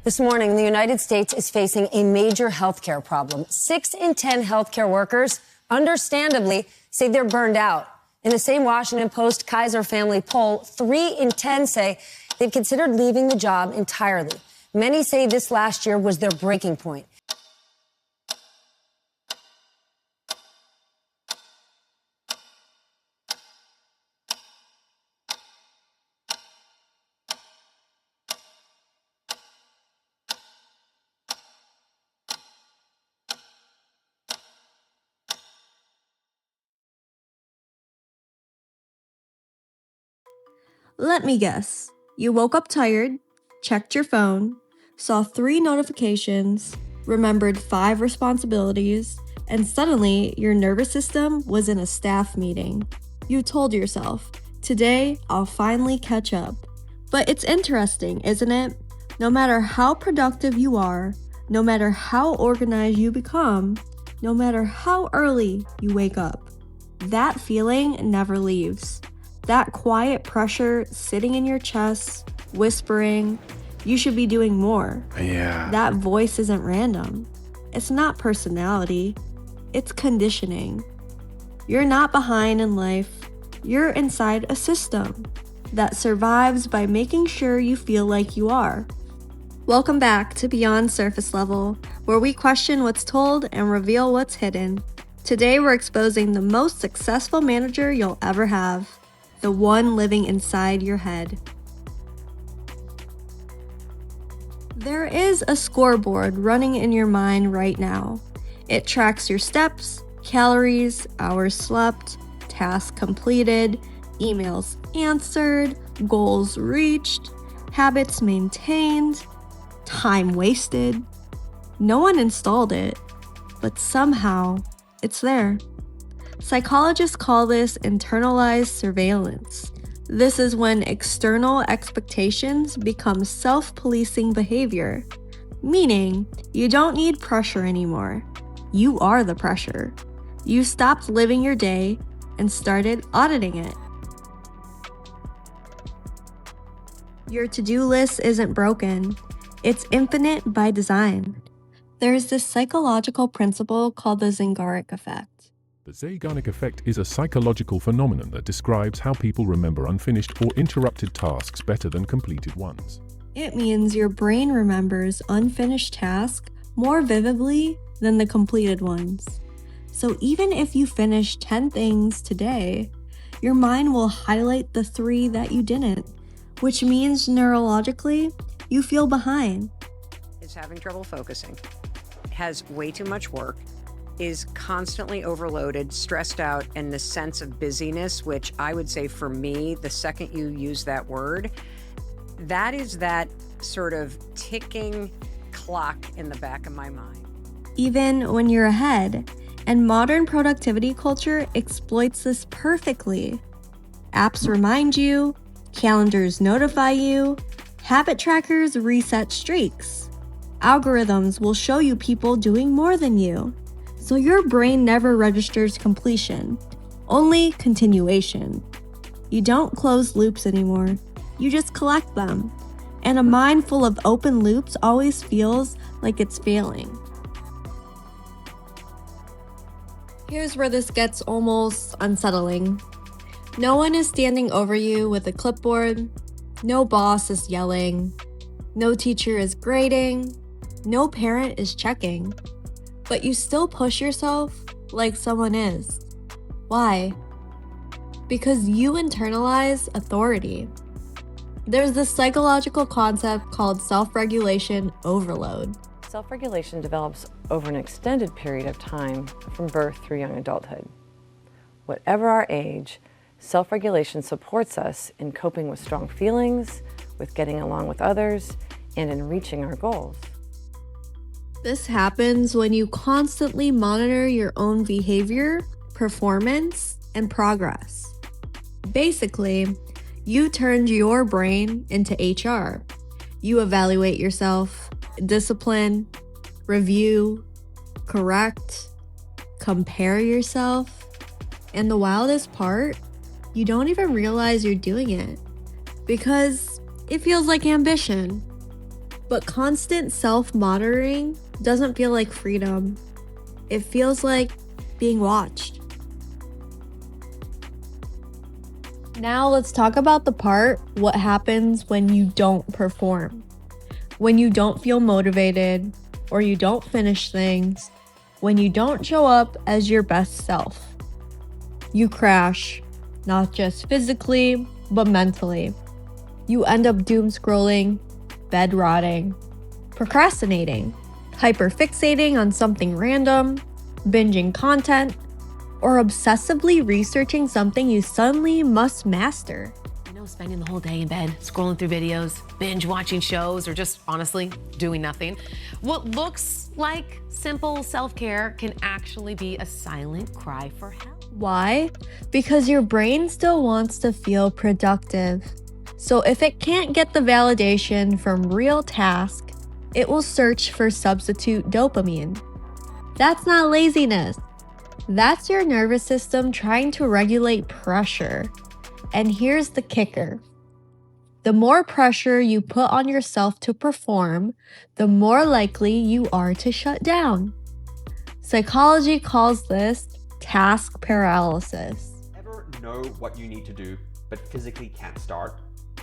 This morning, the United States is facing a major healthcare problem. 6 in 10 healthcare workers, understandably, say they're burned out. In the same Washington Post Kaiser family poll, 3 in 10 say they've considered leaving the job entirely. Many say this last year was their breaking point. Let me guess. You woke up tired, checked your phone, saw 3 notifications, remembered 5 responsibilities, and suddenly your nervous system was in a staff meeting. You told yourself, today I'll finally catch up. But it's interesting, isn't it? No matter how productive you are, no matter how organized you become, no matter how early you wake up, that feeling never leaves. That quiet pressure sitting in your chest, whispering, you should be doing more. Yeah. That voice isn't random. It's not personality. It's conditioning. You're not behind in life. You're inside a system that survives by making sure you feel like you are. Welcome back to Beyond Surface Level, where we question what's told and reveal what's hidden. Today we're exposing the most successful manager you'll ever have. The one living inside your head. There is a scoreboard running in your mind right now. It tracks your steps, calories, hours slept, tasks completed, emails answered, goals reached, habits maintained, time wasted. No one installed it, but somehow it's there. Psychologists call this internalized surveillance. This is when external expectations become self-policing behavior, meaning you don't need pressure anymore. You are the pressure. You stopped living your day and started auditing it. Your to-do list isn't broken. It's infinite by design. There's this psychological principle called the Zeigarnik effect. The Zeigarnik effect is a psychological phenomenon that describes how people remember unfinished or interrupted tasks better than completed ones. It means your brain remembers unfinished tasks more vividly than the completed ones. So even if you finish 10 things today, your mind will highlight the 3 that you didn't, which means neurologically, you feel behind. Is having trouble focusing, has way too much work, is constantly overloaded, stressed out, and the sense of busyness, which I would say for me, the second you use that word, that is that sort of ticking clock in the back of my mind. Even when you're ahead, and modern productivity culture exploits this perfectly. Apps remind you, calendars notify you, habit trackers reset streaks. Algorithms will show you people doing more than you. So your brain never registers completion, only continuation. You don't close loops anymore, you just collect them. And a mind full of open loops always feels like it's failing. Here's where this gets almost unsettling. No one is standing over you with a clipboard, no boss is yelling, no teacher is grading, no parent is checking. But you still push yourself like someone is. Why? Because you internalize authority. There's this psychological concept called self-regulation overload. Self-regulation develops over an extended period of time from birth through young adulthood. Whatever our age, self-regulation supports us in coping with strong feelings, with getting along with others, and in reaching our goals. This happens when you constantly monitor your own behavior, performance, and progress. Basically, you turned your brain into HR. You evaluate yourself, discipline, review, correct, compare yourself. And the wildest part, you don't even realize you're doing it because it feels like ambition. But constant self-monitoring doesn't feel like freedom. It feels like being watched. Now let's talk about the part what happens when you don't perform. When you don't feel motivated, or you don't finish things, when you don't show up as your best self. You crash, not just physically, but mentally. You end up doom scrolling, bed rotting, procrastinating, hyperfixating on something random, binging content, or obsessively researching something you suddenly must master. Spending the whole day in bed, scrolling through videos, binge watching shows, or just honestly doing nothing. What looks like simple self-care can actually be a silent cry for help. Why? Because your brain still wants to feel productive. So if it can't get the validation from real tasks, it will search for substitute dopamine. That's not laziness. That's your nervous system trying to regulate pressure. And here's the kicker. The more pressure you put on yourself to perform, the more likely you are to shut down. Psychology calls this task paralysis. Ever know what you need to do, but physically can't start?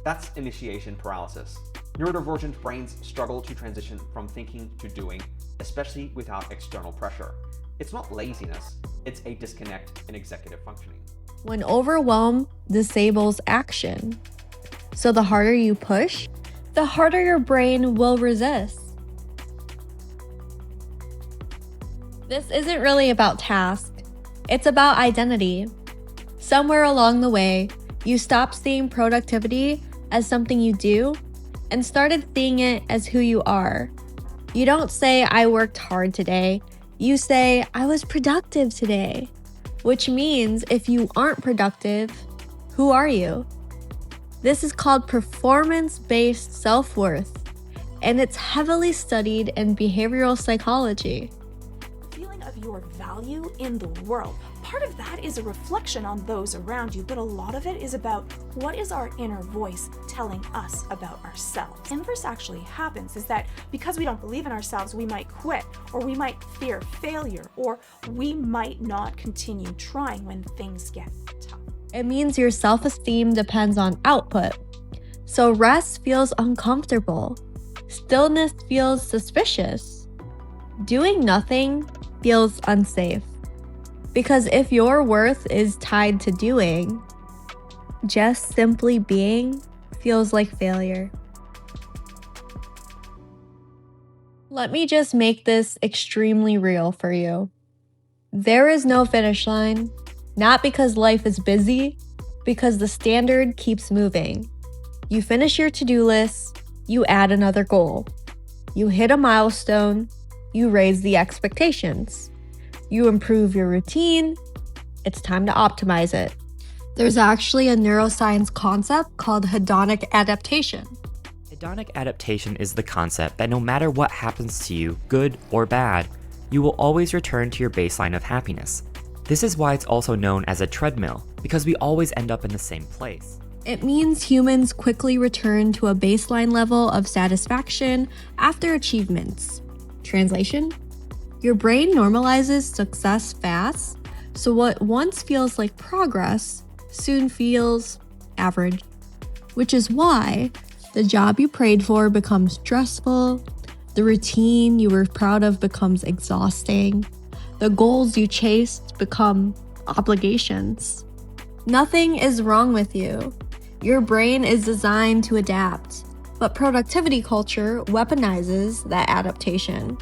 That's initiation paralysis. Neurodivergent brains struggle to transition from thinking to doing, especially without external pressure. It's not laziness, it's a disconnect in executive functioning. When overwhelm disables action. So the harder you push, the harder your brain will resist. This isn't really about task. It's about identity. Somewhere along the way, you stopped seeing productivity as something you do and started seeing it as who you are. You don't say, I worked hard today. You say, I was productive today. Which means if you aren't productive, who are you? This is called performance-based self-worth, and it's heavily studied in behavioral psychology. The feeling of your value in the world. Part of that is a reflection on those around you, but a lot of it is about what is our inner voice telling us about ourselves. Inverse actually happens is that because we don't believe in ourselves, we might quit, or we might fear failure, or we might not continue trying when things get tough. It means your self-esteem depends on output. So rest feels uncomfortable. Stillness feels suspicious. Doing nothing feels unsafe. Because if your worth is tied to doing, just simply being feels like failure. Let me just make this extremely real for you. There is no finish line, not because life is busy, because the standard keeps moving. You finish your to-do list, you add another goal. You hit a milestone, you raise the expectations. You improve your routine, it's time to optimize it. There's actually a neuroscience concept called hedonic adaptation. Hedonic adaptation is the concept that no matter what happens to you, good or bad, you will always return to your baseline of happiness. This is why it's also known as a treadmill, because we always end up in the same place. It means humans quickly return to a baseline level of satisfaction after achievements. Translation? Your brain normalizes success fast, so what once feels like progress soon feels average. Which is why the job you prayed for becomes stressful, the routine you were proud of becomes exhausting, the goals you chased become obligations. Nothing is wrong with you. Your brain is designed to adapt, but productivity culture weaponizes that adaptation.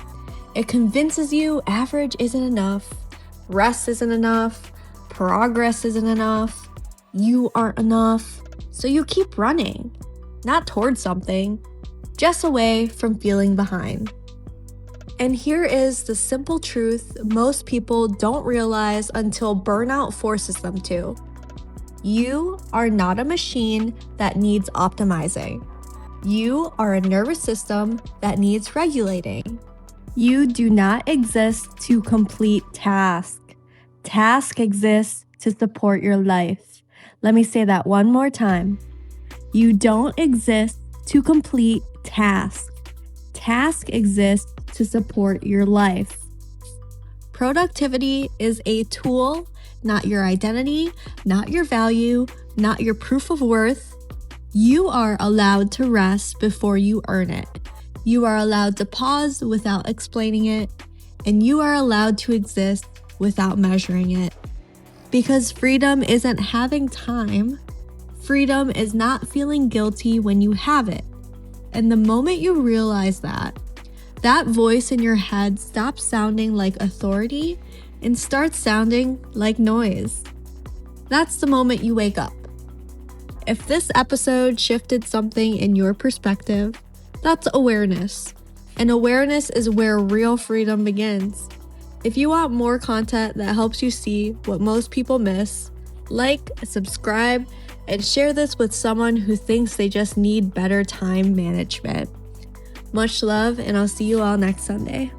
It convinces you average isn't enough, rest isn't enough, progress isn't enough, you aren't enough. So you keep running, not towards something, just away from feeling behind. And here is the simple truth most people don't realize until burnout forces them to. You are not a machine that needs optimizing. You are a nervous system that needs regulating. You do not exist to complete tasks. Task exists to support your life. Let me say that one more time. You don't exist to complete tasks. task exists to support your life. Productivity is a tool, not your identity, not your value, not your proof of worth. You are allowed to rest before you earn it. You are allowed to pause without explaining it, and you are allowed to exist without measuring it. Because freedom isn't having time. Freedom is not feeling guilty when you have it. And the moment you realize that, that voice in your head stops sounding like authority and starts sounding like noise. That's the moment you wake up. If this episode shifted something in your perspective, that's awareness. And awareness is where real freedom begins. If you want more content that helps you see what most people miss, like, subscribe, and share this with someone who thinks they just need better time management. Much love, and I'll see you all next Sunday.